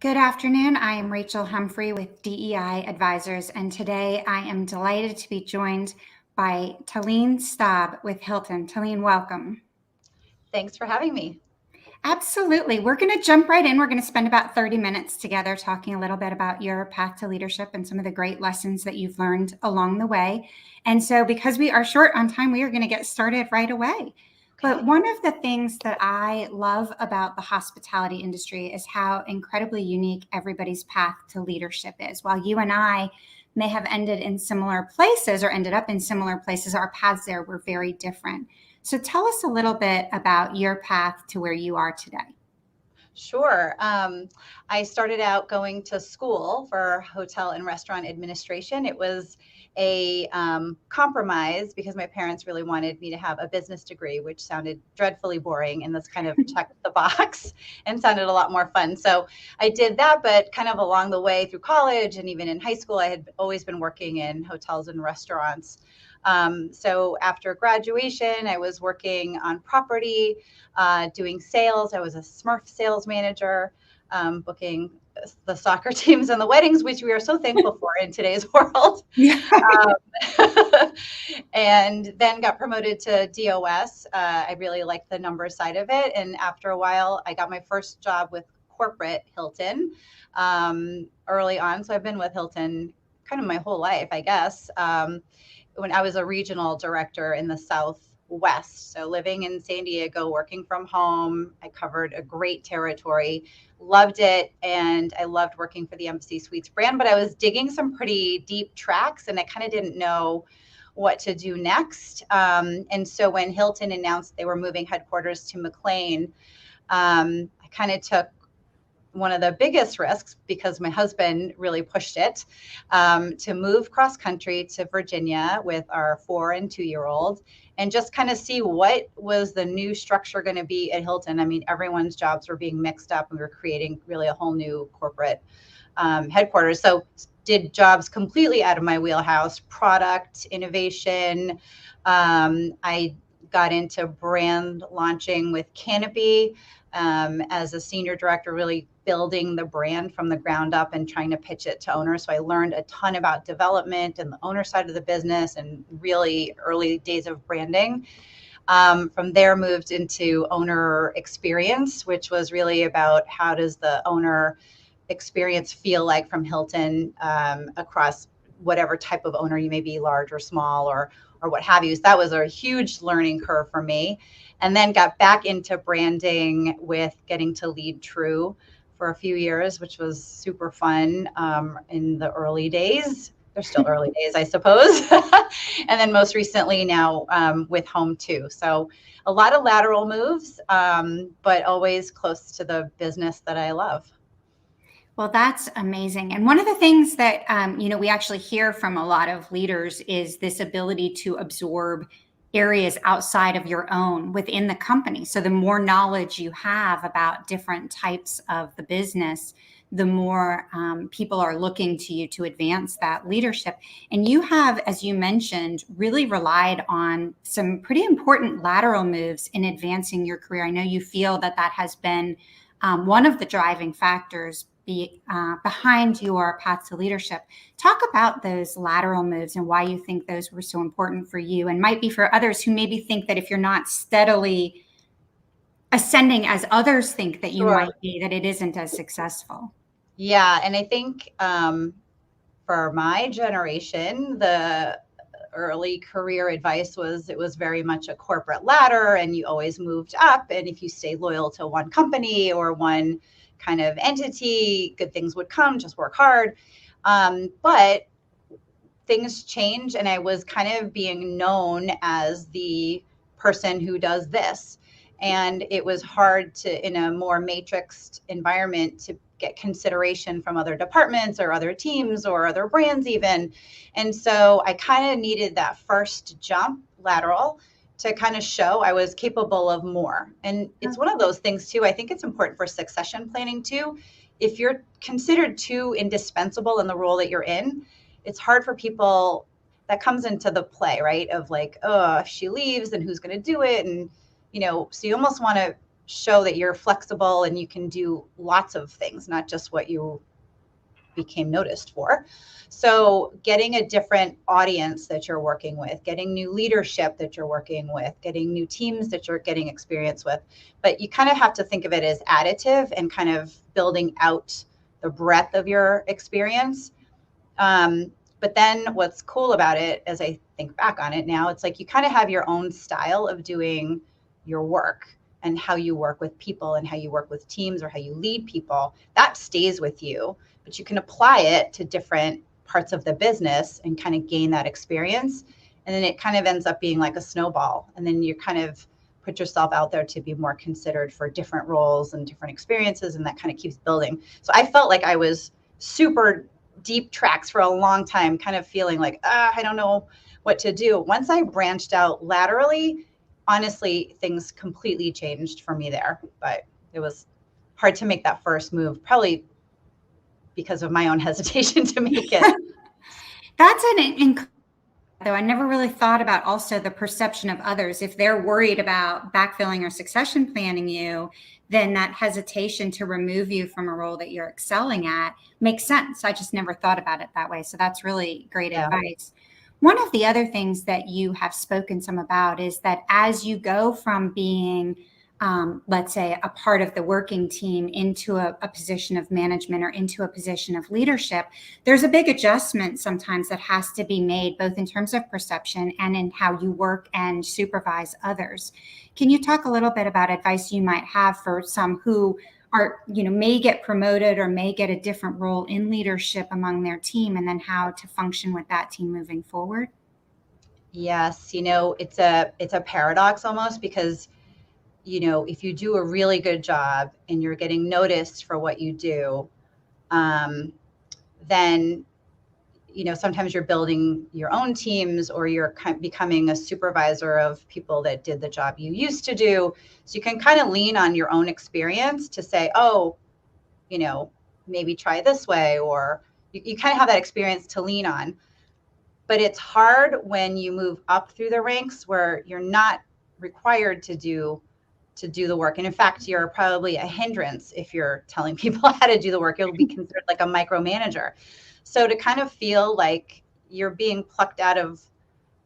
Good afternoon. I am Rachel Humphrey with DEI Advisors, and today I am delighted to be joined by Talene Staab with Hilton. Talene, welcome. Thanks for having me. Absolutely. We're going to jump right in. We're going to spend about 30 minutes together talking a little bit about your path to leadership and some of the great lessons that you've learned along the way. And so, because we are short on time, we are going to get started right away. But Okay. one of the things that I love about the hospitality industry is how incredibly unique everybody's path to leadership is. While you and I may have ended in similar places or ended up in similar places, our paths there were very different. So tell us a little bit about your path to where you are today. Sure. I started out going to school for hotel and restaurant administration. It was a compromise because my parents really wanted me to have a business degree, which sounded dreadfully boring, and this kind of checked the box and sounded a lot more fun. So I did that, but kind of along the way through college and even in high school, I had always been working in hotels and restaurants. So after graduation, I was working on property, doing sales. I was a Smurf sales manager, booking the soccer teams and the weddings, which we are so thankful for in today's world. Yeah. And then got promoted to DOS. I really liked the number side of it. And after a while, I got my first job with corporate Hilton early on. So I've been with Hilton kind of my whole life, I guess. When I was a regional director in the Southwest. So living in San Diego, working from home, I covered a great territory, loved it. And I loved working for the Embassy Suites brand, but I was digging some pretty deep tracks and I kind of didn't know what to do next. And so when Hilton announced they were moving headquarters to McLean, I kind of took one of the biggest risks because my husband really pushed it to move cross country to Virginia with our 4 and 2-year-old and just kind of see what was the new structure going to be at Hilton. I mean, everyone's jobs were being mixed up and we were creating really a whole new corporate headquarters. So did jobs completely out of my wheelhouse, product innovation. I got into brand launching with Canopy as a senior director, really building the brand from the ground up and trying to pitch it to owners. So I learned a ton about development and the owner side of the business and really early days of branding. From there, moved into owner experience, which was really about how does the owner experience feel like from Hilton across whatever type of owner you may be, large or small or what have you. So that was a huge learning curve for me. And then got back into branding with getting to lead True for a few years, which was super fun in the early days. They're still early days, I suppose. And then most recently now with Home2. So a lot of lateral moves, but always close to the business that I love. Well, that's amazing. And one of the things that we actually hear from a lot of leaders is this ability to absorb areas outside of your own within the company. So the more knowledge you have about different types of the business, the more people are looking to you to advance that leadership. And you have, as you mentioned, really relied on some pretty important lateral moves in advancing your career. I know you feel that that has been one of the driving factors behind your path to leadership. Talk about those lateral moves and why you think those were so important for you and might be for others who maybe think that if you're not steadily ascending as others think that you Sure. might be, that it isn't as successful. Yeah. And I think for my generation, the early career advice was it was very much a corporate ladder and you always moved up. And if you stay loyal to one company or one kind of entity, good things would come, just work hard. But things change and I was kind of being known as the person who does this. And it was hard to, in a more matrixed environment, to get consideration from other departments or other teams or other brands even. And so I kind of needed that first jump lateral to kind of show I was capable of more. And it's one of those things too. I think it's important for succession planning too. If you're considered too indispensable in the role that you're in, it's hard for people. That comes into the play, right? Of like, oh, if she leaves, then who's going to do it? And, so you almost want to show that you're flexible and you can do lots of things, not just what you became noticed for. So getting a different audience that you're working with, getting new leadership that you're working with, getting new teams that you're getting experience with. But you kind of have to think of it as additive and kind of building out the breadth of your experience. But then what's cool about it, as I think back on it now, it's like you kind of have your own style of doing your work and how you work with people and how you work with teams or how you lead people. That stays with you, but you can apply it to different parts of the business and kind of gain that experience. And then it kind of ends up being like a snowball. And then you kind of put yourself out there to be more considered for different roles and different experiences. And that kind of keeps building. So I felt like I was super deep tracks for a long time, kind of feeling like, I don't know what to do. Once I branched out laterally, honestly, things completely changed for me there. But it was hard to make that first move, probably because of my own hesitation to make it. That's though I never really thought about also the perception of others. If they're worried about backfilling or succession planning you, then that hesitation to remove you from a role that you're excelling at makes sense. I just never thought about it that way. So that's really great advice. One of the other things that you have spoken some about is that as you go from being let's say, a part of the working team into a position of management or into a position of leadership, there's a big adjustment sometimes that has to be made, both in terms of perception and in how you work and supervise others. Can you talk a little bit about advice you might have for some who are, may get promoted or may get a different role in leadership among their team, and then how to function with that team moving forward? Yes, it's a paradox almost, because if you do a really good job and you're getting noticed for what you do, then, sometimes you're building your own teams or you're becoming a supervisor of people that did the job you used to do. So you can kind of lean on your own experience to say, oh, maybe try this way, or you kind of have that experience to lean on. But it's hard when you move up through the ranks where you're not required to do the work. And in fact, you're probably a hindrance if you're telling people how to do the work. You'll be considered like a micromanager. So to kind of feel like you're being plucked out of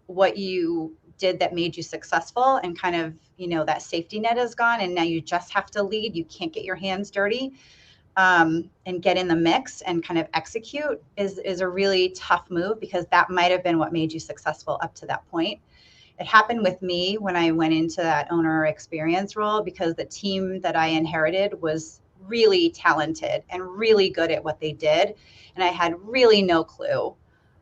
what you did that made you successful, and kind of, that safety net is gone, and now you just have to lead. You can't get your hands dirty, and get in the mix and kind of execute is a really tough move, because that might have been what made you successful up to that point. It happened with me when I went into that owner experience role, because the team that I inherited was really talented and really good at what they did. And I had really no clue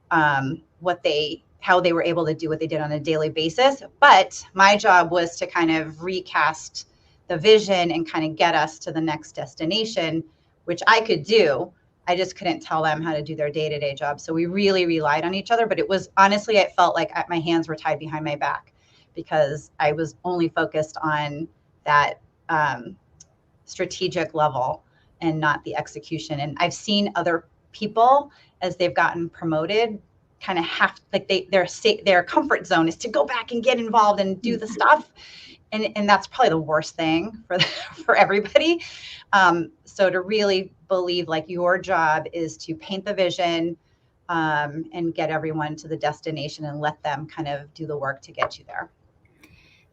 how they were able to do what they did on a daily basis. But my job was to kind of recast the vision and kind of get us to the next destination, which I could do. I just couldn't tell them how to do their day-to-day job. So we really relied on each other. But it was, honestly, it felt like my hands were tied behind my back, because I was only focused on that strategic level and not the execution. And I've seen other people, as they've gotten promoted, kind of have, like, their comfort zone is to go back and get involved and do the stuff. And that's probably the worst thing for everybody. So to really believe like your job is to paint the vision, and get everyone to the destination and let them kind of do the work to get you there.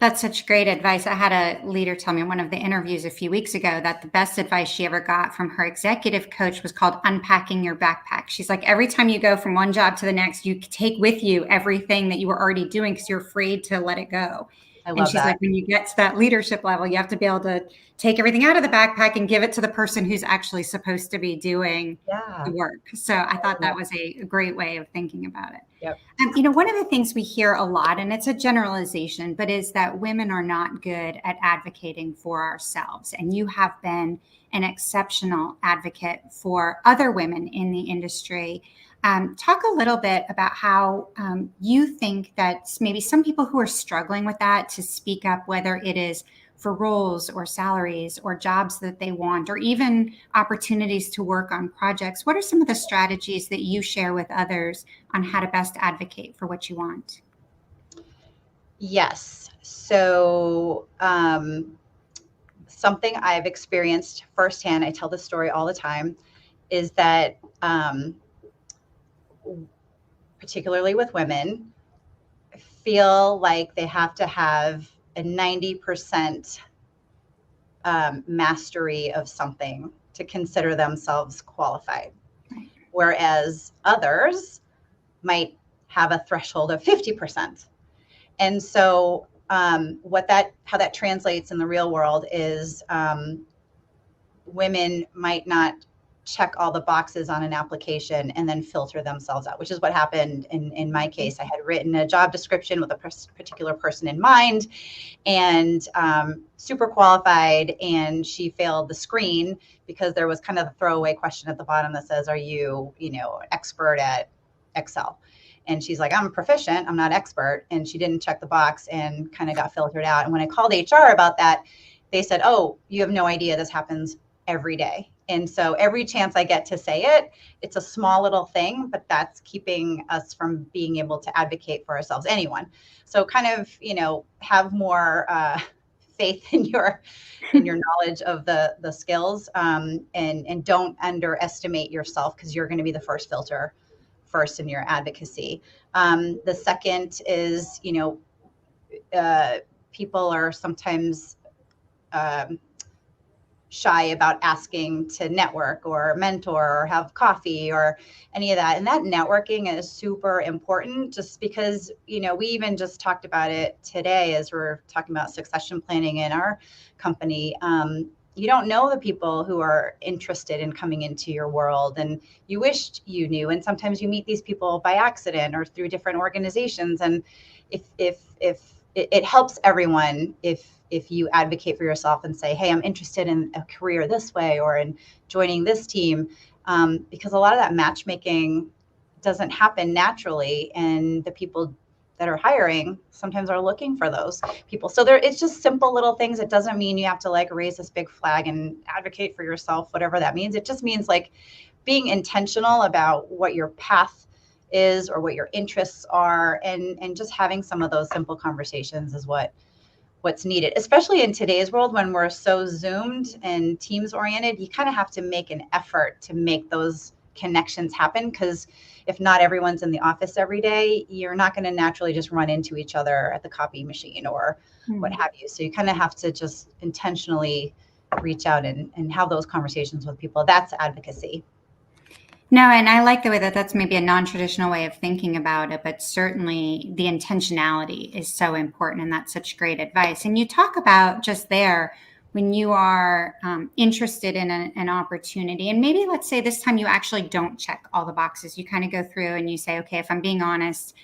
That's such great advice. I had a leader tell me in one of the interviews a few weeks ago that the best advice she ever got from her executive coach was called unpacking your backpack. She's like, every time you go from one job to the next, you take with you everything that you were already doing because you're afraid to let it go. And she's like, when you get to that leadership level, you have to be able to take everything out of the backpack and give it to the person who's actually supposed to be doing the work. So I thought that was a great way of thinking about it. Yep. One of the things we hear a lot, and it's a generalization, but is that women are not good at advocating for ourselves. And you have been an exceptional advocate for other women in the industry. Talk a little bit about how you think that maybe some people who are struggling with that to speak up, whether it is for roles or salaries or jobs that they want, or even opportunities to work on projects. What are some of the strategies that you share with others on how to best advocate for what you want? Yes. So something I've experienced firsthand, I tell this story all the time, is that particularly with women, feel like they have to have a 90% mastery of something to consider themselves qualified. Right. Whereas others might have a threshold of 50%. And so how that translates in the real world is women might not check all the boxes on an application and then filter themselves out, which is what happened in my case. I had written a job description with a particular person in mind, and super qualified, and she failed the screen because there was kind of a throwaway question at the bottom that says, are you, expert at Excel? And she's like, I'm proficient, I'm not expert. And she didn't check the box and kind of got filtered out. And when I called HR about that, they said, oh, you have no idea, this happens every day. And so every chance I get to say it, it's a small little thing, but that's keeping us from being able to advocate for ourselves, anyone. So kind of, have more faith in your knowledge of the skills, and don't underestimate yourself, because you're going to be the first filter first in your advocacy. The second is, people are sometimes shy about asking to network or mentor or have coffee or any of that. And that networking is super important, just because, we even just talked about it today as we're talking about succession planning in our company. You don't know the people who are interested in coming into your world, and you wished you knew. And sometimes you meet these people by accident or through different organizations. And if it helps everyone if you advocate for yourself and say, hey, I'm interested in a career this way or in joining this team, because a lot of that matchmaking doesn't happen naturally, and the people that are hiring sometimes are looking for those people. So it's just simple little things. It doesn't mean you have to raise this big flag and advocate for yourself, whatever that means. It just means being intentional about what your path is or what your interests are, and just having some of those simple conversations is what's needed, especially in today's world when we're so zoomed and teams oriented. You kind of have to make an effort to make those connections happen, because if not everyone's in the office every day, you're not going to naturally just run into each other at the copy machine or what have you. So you kind of have to just intentionally reach out and have those conversations with people. That's advocacy. No, and I like the way that that's maybe a non-traditional way of thinking about it, but certainly the intentionality is so important, and that's such great advice. And you talk about just there, when you are interested in an opportunity, and maybe let's say this time you actually don't check all the boxes. You kind of go through and you say, okay, if I'm being honest,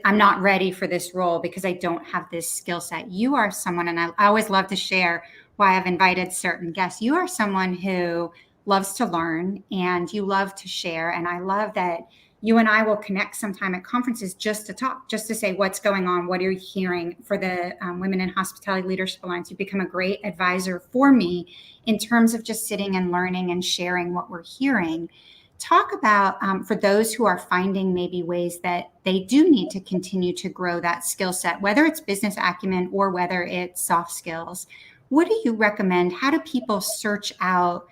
I'm not ready for this role because I don't have this skill set. You are someone, and I always love to share why I've invited certain guests. You are someone who loves to learn and you love to share. And I love that you and I will connect sometime at conferences just to talk, just to say what's going on, what are you hearing for the Women in Hospitality Leadership Alliance. You've become a great advisor for me in terms of just sitting and learning and sharing what we're hearing. Talk about, for those who are finding maybe ways that they do need to continue to grow that skill set, whether it's business acumen or whether it's soft skills. What do you recommend? How do people search out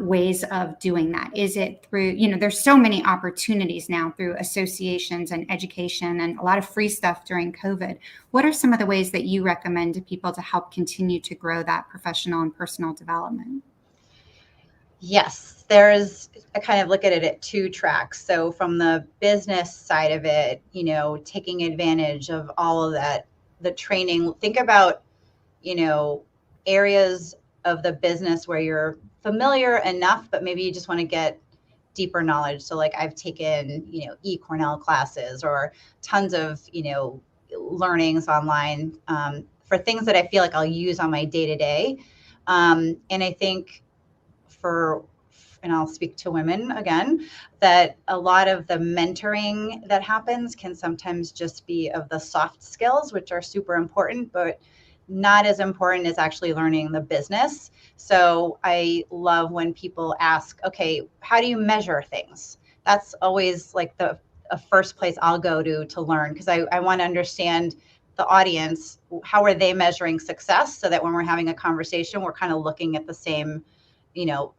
ways of doing that? Is it through, there's so many opportunities now through associations and education and a lot of free stuff during COVID. What are some of the ways that you recommend to people to help continue to grow that professional and personal development? Yes, I kind of look at it at two tracks. So from the business side of it, taking advantage of all of that, the training, think about, areas of the business where you're familiar enough, but maybe you just want to get deeper knowledge. So I've taken, e-Cornell classes or tons of, learnings online for things that I feel like I'll use on my day-to-day. And I think and I'll speak to women again, that a lot of the mentoring that happens can sometimes just be of the soft skills, which are super important, but not as important as actually learning the business. So I love when people ask, okay, how do you measure things? That's always the first place I'll go to learn, because I want to understand the audience, how are they measuring success, so that when we're having a conversation, we're kind of looking at the same, you know,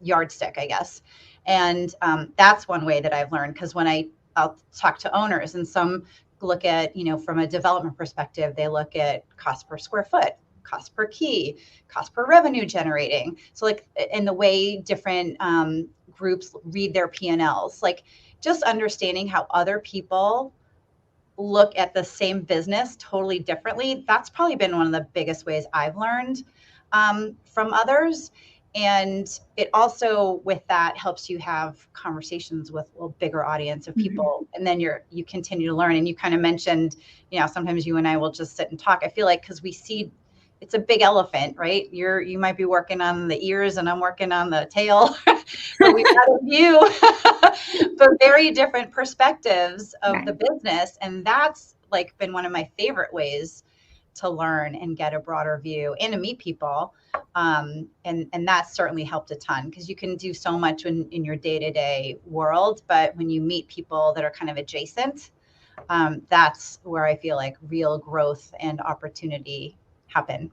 yardstick, I guess. And that's one way that I've learned, because I'll talk to owners, and some look at, you know, from a development perspective, they look at cost per square foot, cost per key, cost per revenue generating. So like in the way different groups read their P&Ls, like just understanding how other people look at the same business totally differently. That's probably been one of the biggest ways I've learned from others. And it also, with that, helps you have conversations with a bigger audience of people. And then you continue to learn. And you kind of mentioned, you know, sometimes you and I will just sit and talk. I feel like, because we see it's a big elephant, right? You might be working on the ears and I'm working on the tail, but we've got a view, but very different perspectives of the business. And that's like been one of my favorite ways to learn and get a broader view and to meet people. And that's certainly helped a ton, because you can do so much in your day-to-day world, but when you meet people that are kind of adjacent, that's where I feel like real growth and opportunity happen.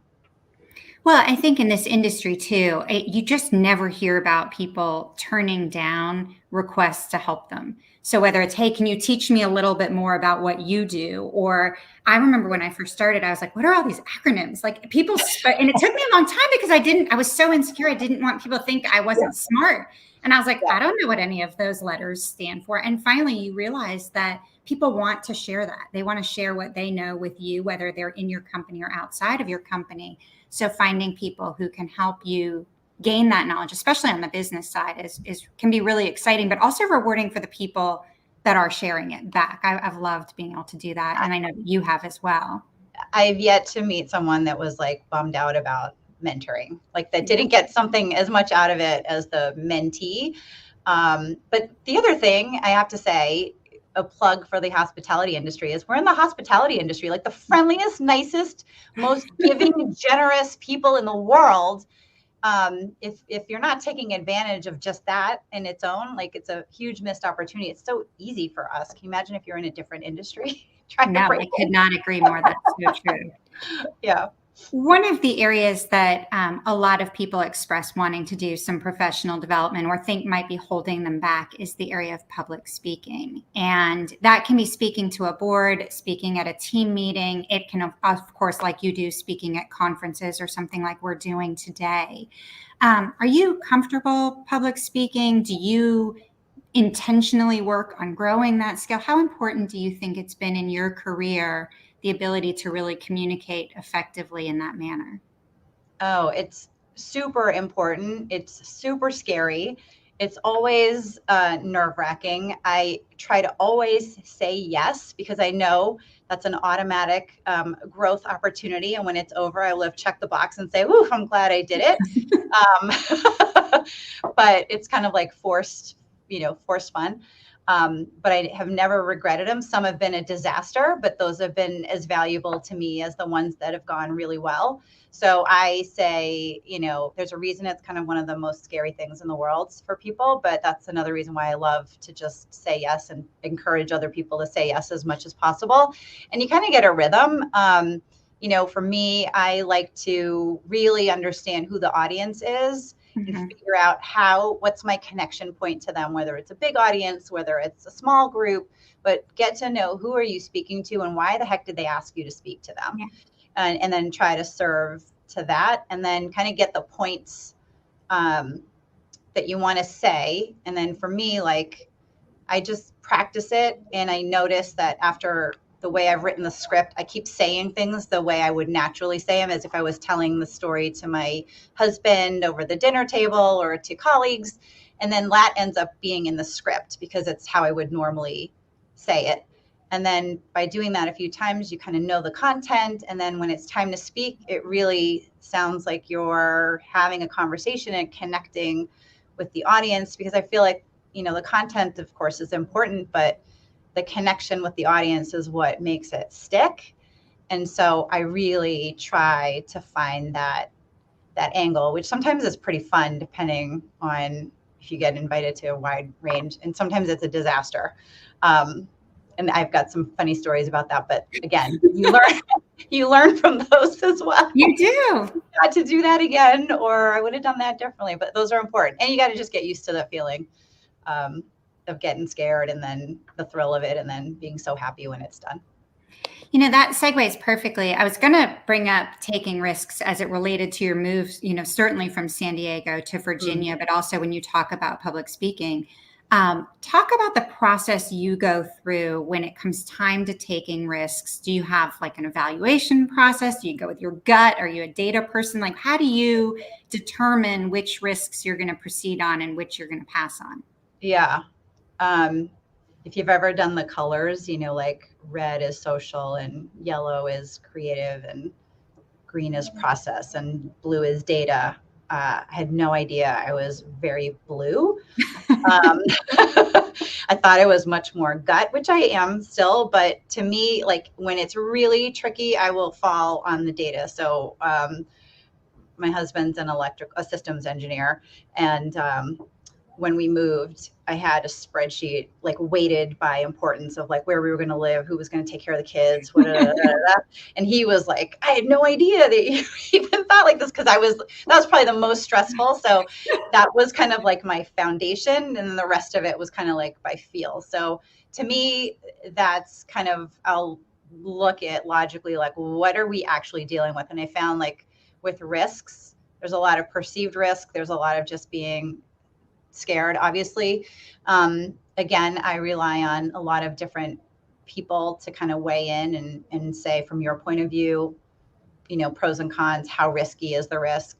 Well, I think in this industry too, you just never hear about people turning down requests to help them. So whether it's, hey, can you teach me a little bit more about what you do? Or I remember when I first started, I was like, what are all these acronyms? Like people, and it took me a long time because I was so insecure. I didn't want people to think I wasn't smart. And I was like, I don't know what any of those letters stand for. And finally you realize that people want to share that. They want to share what they know with you, whether they're in your company or outside of your company. So finding people who can help you gain that knowledge, especially on the business side, is can be really exciting, but also rewarding for the people that are sharing it back. I've loved being able to do that. And I know you have as well. I've yet to meet someone that was like bummed out about mentoring, like that didn't get something as much out of it as the mentee. But the other thing I have to say, a plug for the hospitality industry, is we're in the hospitality industry, like the friendliest, nicest, most giving, generous people in the world. If you're not taking advantage of just that in its own, like it's a huge missed opportunity. It's so easy for us. Can you imagine if you're in a different industry? No, I could not agree more. That's so true. Yeah. One of the areas that a lot of people express wanting to do some professional development or think might be holding them back is the area of public speaking. And that can be speaking to a board, speaking at a team meeting. It can, of course, like you do, speaking at conferences or something like we're doing today. Are you comfortable public speaking? Do you intentionally work on growing that skill? How important do you think it's been in your career, the ability to really communicate effectively in that manner? Oh, it's super important. It's super scary. It's always nerve-wracking. I try to always say yes, because I know that's an automatic growth opportunity. And when it's over, I will have checked the box and say, "Ooh, I'm glad I did it." But it's kind of like forced fun. But I have never regretted them. Some have been a disaster, but those have been as valuable to me as the ones that have gone really well. So I say, there's a reason it's kind of one of the most scary things in the world for people, but that's another reason why I love to just say yes and encourage other people to say yes as much as possible. And you kind of get a rhythm. For me, I like to really understand who the audience is and figure out what's my connection point to them, whether it's a big audience, whether it's a small group, but get to know who are you speaking to and why the heck did they ask you to speak to them? Yeah. And then try to serve to that, and then kind of get the points that you want to say. And then for me, like, I just practice it, and I notice that after the way I've written the script, I keep saying things the way I would naturally say them, as if I was telling the story to my husband over the dinner table or to colleagues. And then that ends up being in the script because it's how I would normally say it. And then by doing that a few times, you kind of know the content. And then when it's time to speak, it really sounds like you're having a conversation and connecting with the audience, because I feel like, the content, of course, is important, but the connection with the audience is what makes it stick. And so I really try to find that angle, which sometimes is pretty fun, depending on if you get invited to a wide range. And sometimes it's a disaster. And I've got some funny stories about that. But again, you learn from those as well. You do. Got to do that again, or I would have done that differently. But those are important, and you got to just get used to the feeling of getting scared, and then the thrill of it, and then being so happy when it's done. That segues perfectly. I was going to bring up taking risks as it related to your moves, certainly from San Diego to Virginia, but also when you talk about public speaking. Talk about the process you go through when it comes time to taking risks. Do you have like an evaluation process? Do you go with your gut? Are you a data person? Like, how do you determine which risks you're going to proceed on and which you're going to pass on? Yeah. If you've ever done the colors, like red is social and yellow is creative and green is process and blue is data. I had no idea I was very blue. I thought I was much more gut, which I am still, but to me, like when it's really tricky, I will fall on the data. So my husband's a systems engineer, and when we moved, I had a spreadsheet like weighted by importance of like where we were going to live, who was going to take care of the kids, and he was like, I had no idea that you even thought like this, because that was probably the most stressful. So that was kind of like my foundation, and then the rest of it was kind of like by feel. So to me, that's kind of, I'll look at logically like what are we actually dealing with, and I found like with risks, there's a lot of perceived risk, there's a lot of just being scared, obviously. Again, I rely on a lot of different people to kind of weigh in and say, from your point of view, pros and cons, how risky is the risk?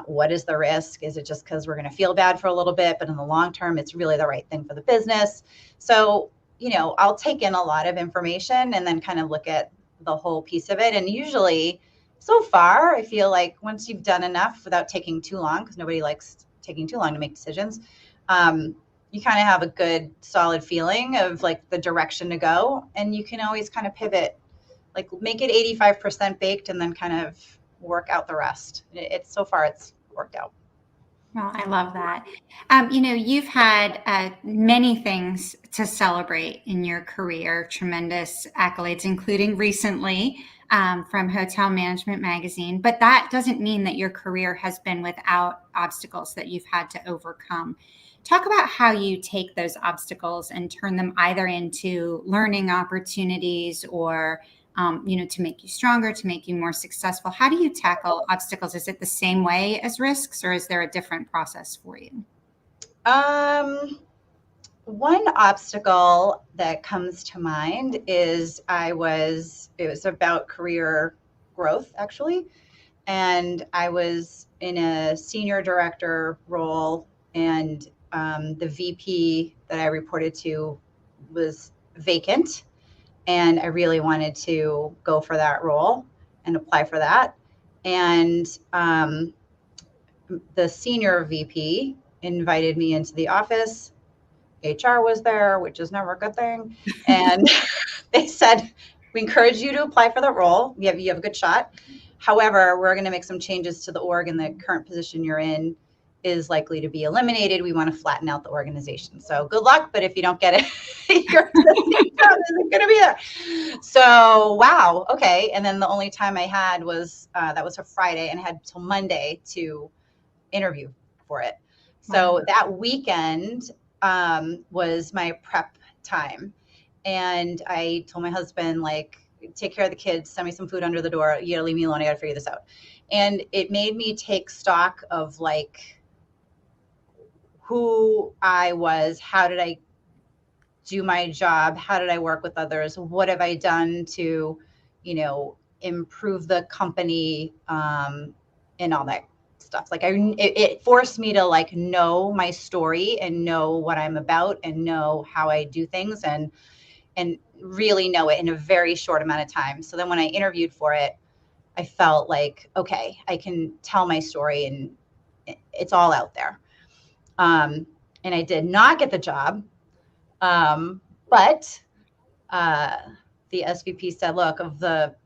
What is the risk? Is it just because we're going to feel bad for a little bit, but in the long term, it's really the right thing for the business? So, I'll take in a lot of information and then kind of look at the whole piece of it. And usually, so far, I feel like once you've done enough without taking too long, because nobody likes taking too long to make decisions, you kind of have a good solid feeling of like the direction to go, and you can always kind of pivot, like make it 85% baked and then kind of work out the rest. So far it's worked out. Well, I love that. You've had many things to celebrate in your career, tremendous accolades, including recently from Hotel Management Magazine. But that doesn't mean that your career has been without obstacles that you've had to overcome. Talk about how you take those obstacles and turn them either into learning opportunities or to make you stronger, to make you more successful. How do you tackle obstacles? Is it the same way as risks, or is there a different process for you? One obstacle that comes to mind is it was about career growth, actually. And I was in a senior director role, and the VP that I reported to was vacant. And I really wanted to go for that role and apply for that. And the senior VP invited me into the office. HR was there, which is never a good thing. And they said, we encourage you to apply for the role. You have a good shot. However, we're going to make some changes to the org, and the current position you're in is likely to be eliminated. We want to flatten out the organization. So good luck, but if you don't get it, your job isn't going to be there. So, wow. Okay. And then the only time I had was, that was a Friday, and I had till Monday to interview for it. So that weekend was my prep time. And I told my husband, like, take care of the kids, send me some food under the door. You gotta leave me alone. I gotta figure this out. And it made me take stock of like who I was. How did I do my job? How did I work with others? What have I done to, improve the company, and all that stuff. Like it forced me to like know my story and know what I'm about and know how I do things and really know it in a very short amount of time. So then when I interviewed for it, I felt like, okay, I can tell my story and it's all out there. And I did not get the job. But the SVP said, look, of the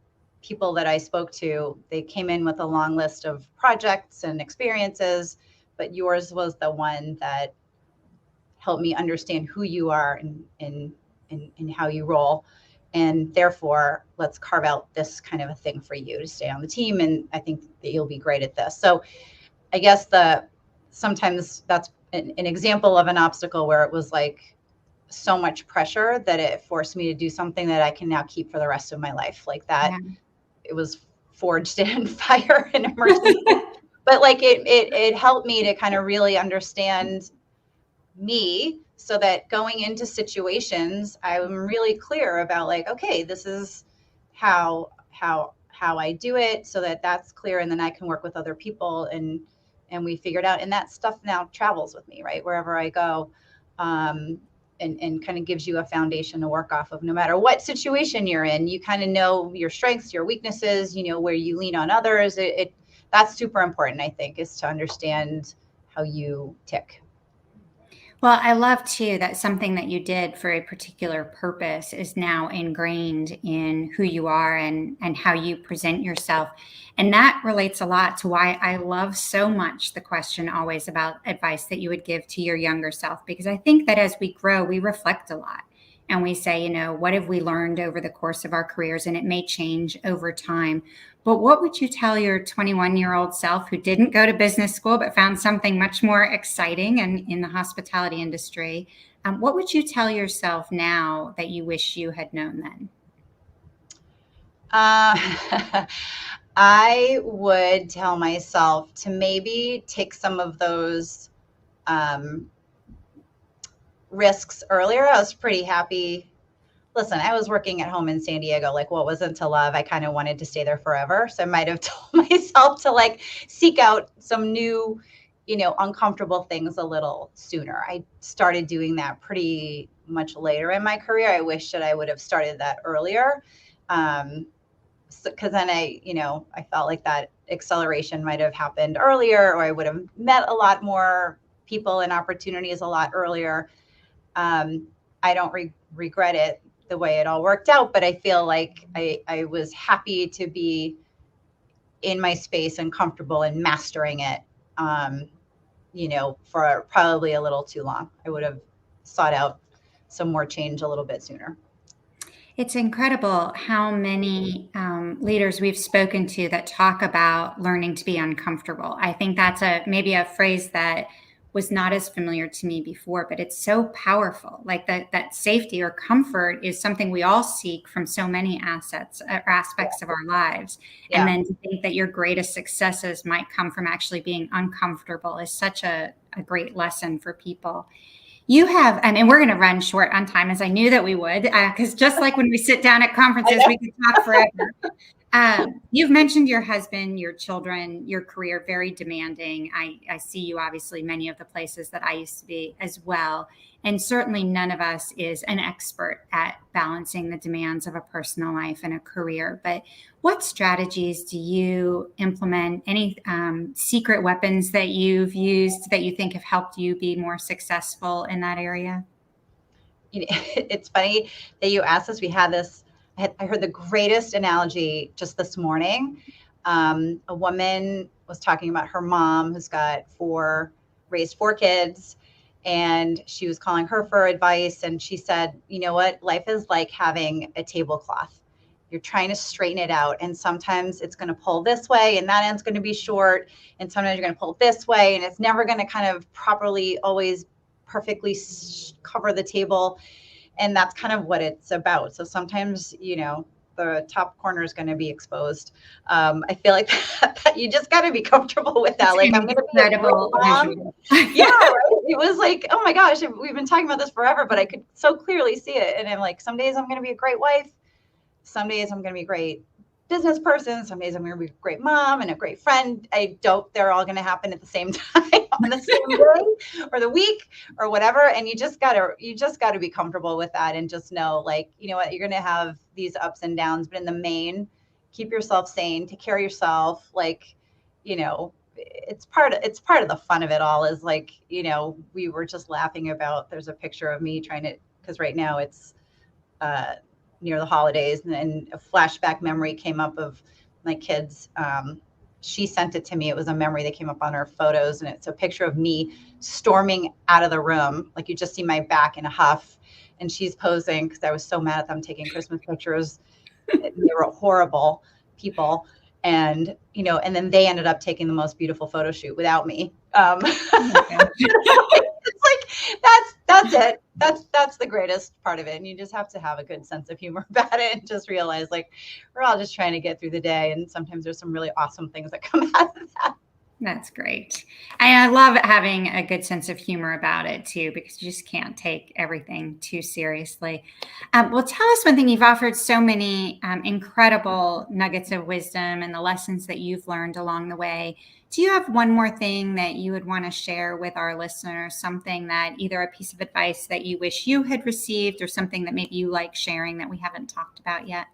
people that I spoke to, they came in with a long list of projects and experiences, but yours was the one that helped me understand who you are and in how you roll. And therefore, let's carve out this kind of a thing for you to stay on the team. And I think that you'll be great at this. So I guess sometimes that's an example of an obstacle where it was like so much pressure that it forced me to do something that I can now keep for the rest of my life. Like that, Yeah. it was forged in fire and emergency. But like it helped me to kind of really understand me, so that going into situations, I'm really clear about like, okay, this is how I do it, so that that's clear, and then I can work with other people, and we figured out, and that stuff now travels with me, right, wherever I go. And kind of gives you a foundation to work off of no matter what situation you're in. You kind of know your strengths, your weaknesses, you know, where you lean on others. That's super important, I think, is to understand how you tick. Well, I love too that something that you did for a particular purpose is now ingrained in who you are and how you present yourself. And that relates a lot to why I love so much the question always about advice that you would give to your younger self, because I think that as we grow, we reflect a lot and we say, you know, what have we learned over the course of our careers? And it may change over time. But what would you tell your 21-year-old self who didn't go to business school but found something much more exciting and in the hospitality industry? What would you tell yourself now that you wish you had known then? I would tell myself to maybe take some of those risks earlier. I was pretty happy. Listen, I was working at home in San Diego. Like, what wasn't to love? I kind of wanted to stay there forever. So I might have told myself to like seek out some new, you know, uncomfortable things a little sooner. I started doing that pretty much later in my career. I wish that I would have started that earlier. Because then I felt like that acceleration might have happened earlier, or I would have met a lot more people and opportunities a lot earlier. I don't regret it the way it all worked out, but I feel like I was happy to be in my space and comfortable and mastering it, for probably a little too long. I would have sought out some more change a little bit sooner. It's incredible how many leaders we've spoken to that talk about learning to be uncomfortable. I think that's maybe a phrase that was not as familiar to me before, but it's so powerful. Like that safety or comfort is something we all seek from so many aspects of our lives. And Yeah. then to think that your greatest successes might come from actually being uncomfortable is such a great lesson for people. You have, and we're going to run short on time, as I knew that we would, because just like when we sit down at conferences, we could talk forever. You've mentioned your husband, your children, your career, very demanding. I see you, obviously, many of the places that I used to be as well. And certainly none of us is an expert at balancing the demands of a personal life and a career. But what strategies do you implement? Any secret weapons that you've used that you think have helped you be more successful in that area? It's funny that you asked this. We had this. I heard the greatest analogy just this morning. A woman was talking about her mom, who's raised four kids, and she was calling her for advice. And she said, you know what? Life is like having a tablecloth. You're trying to straighten it out. And sometimes it's going to pull this way and that end's going to be short. And sometimes you're going to pull this way and it's never going to kind of properly always perfectly cover the table. And that's kind of what it's about. So sometimes, the top corner is going to be exposed. I feel like that you just got to be comfortable with that. It's Like, an I'm going to be a incredible great mom. visual. Yeah, right? It was like, oh my gosh, we've been talking about this forever, but I could so clearly see it. And I'm like, some days I'm going to be a great wife. Some days I'm going to be a great business person. Some days I'm going to be a great mom and a great friend. They're all going to happen at the same time on the same day or the week or whatever. And you just gotta be comfortable with that and just know, like, you know what, you're going to have these ups and downs, but in the main, keep yourself sane, take care of yourself. Like, it's part of the fun of it all is like, we were just laughing about, there's a picture of me because right now it's, near the holidays, and a flashback memory came up of my kids she sent it to me. It was a memory that came up on her photos, and it's a picture of me storming out of the room. Like, you just see my back in a huff, and she's posing because I was so mad at them taking Christmas pictures. They were horrible people. And, you know, and then they ended up taking the most beautiful photo shoot without me. It's like, that's it. That's the greatest part of it. And you just have to have a good sense of humor about it and just realize, like, we're all just trying to get through the day. And sometimes there's some really awesome things that come out of that. That's great. And I love having a good sense of humor about it too, because you just can't take everything too seriously. Well, tell us one thing. You've offered so many incredible nuggets of wisdom and the lessons that you've learned along the way. Do you have one more thing that you would want to share with our listeners? Something that, either a piece of advice that you wish you had received, or something that maybe you like sharing that we haven't talked about yet?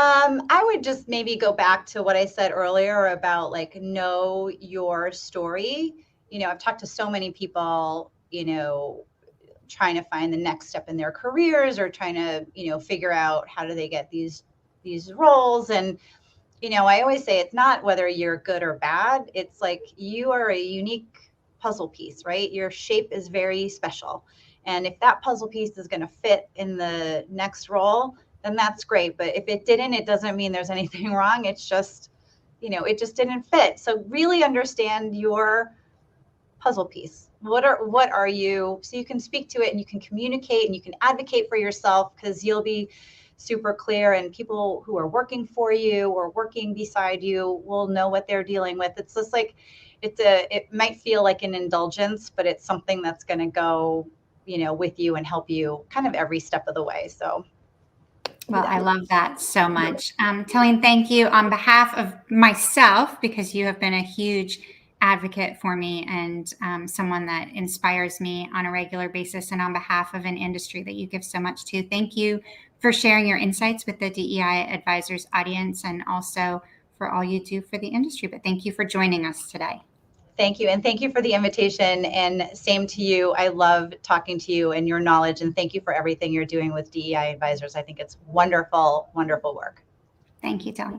I would just maybe go back to what I said earlier about, like, know your story. You know, I've talked to so many people, you know, trying to find the next step in their careers, or trying to, you know, figure out how do they get these roles. And, you know, I always say it's not whether you're good or bad. It's like, you are a unique puzzle piece, right? Your shape is very special. And if that puzzle piece is going to fit in the next role, then that's great. But if it didn't, it doesn't mean there's anything wrong. It's just, you know, it just didn't fit. So really understand your puzzle piece. What are you, so you can speak to it and you can communicate and you can advocate for yourself, because you'll be super clear, and people who are working for you or working beside you will know what they're dealing with. It's just like, it might feel like an indulgence, but it's something that's going to go, you know, with you and help you kind of every step of the way. So, Well, I love that so much. Talene, thank you on behalf of myself, because you have been a huge advocate for me, and someone that inspires me on a regular basis, and on behalf of an industry that you give so much to. Thank you for sharing your insights with the DEI Advisors audience, and also for all you do for the industry. But thank you for joining us today. thank you. And thank you for the invitation. And same to you. I love talking to you and your knowledge. And thank you for everything you're doing with DEI Advisors. I think it's wonderful, wonderful work. Thank you, Talene.